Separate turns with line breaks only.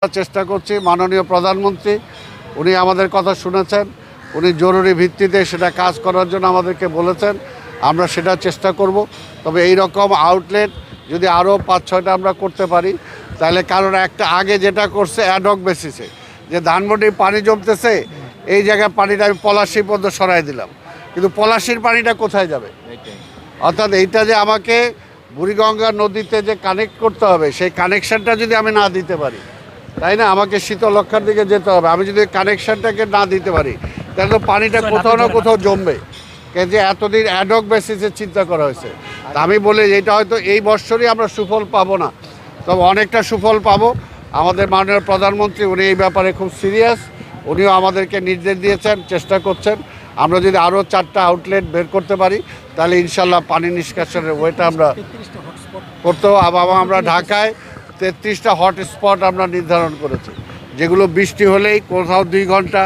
চেষ্টা করছি। মাননীয় প্রধানমন্ত্রী উনি আমাদের কথা শুনেছেন, উনি জরুরি ভিত্তিতে সেটা কাজ করার জন্য আমাদেরকে বলেছেন, আমরা সেটা চেষ্টা করব। তবে এই রকম আউটলেট যদি আরও 5-6টা আমরা করতে পারি তাহলে, কারণ একটা আগে যেটা করছে অ্যাডহক বেসিসে, যে ধানমন্ডি পানি জমতেছে, এই জায়গায় পানিটা আমি পলাশী পর্যন্ত সরাই দিলাম, কিন্তু পলাশীর পানিটা কোথায় যাবে? অর্থাৎ এইটা যে আমাকে বুড়িগঙ্গা নদীতে যে কানেক্ট করতে হবে, সেই কানেকশানটা যদি আমি না দিতে পারি, তাই না, আমাকে শীতলক্ষার দিকে যেতে হবে, আমি যদি কানেকশানটাকে না দিতে পারি তাহলে তো পানিটা কোথাও না কোথাও জমবে। যে এতদিন অ্যাডহক বেসিসে চিন্তা করা হয়েছে, তা আমি বলি এটা হয়তো এই বছরই আমরা সুফল পাবো না, তবে অনেকটা সুফল পাবো। আমাদের মাননীয় প্রধানমন্ত্রী উনি এই ব্যাপারে খুব সিরিয়াস, উনিও আমাদেরকে নির্দেশ দিয়েছেন, চেষ্টা করছেন। আমরা যদি আরও 4টা আউটলেট বের করতে পারি তাহলে ইনশাল্লাহ পানি নিষ্কাশনের ওয়েটা আমরা করতেও। আবার আমরা ঢাকায় 33টা হটস্পট আমরা নির্ধারণ করেছি, যেগুলো বৃষ্টি হলেই কোথাও 2 ঘন্টা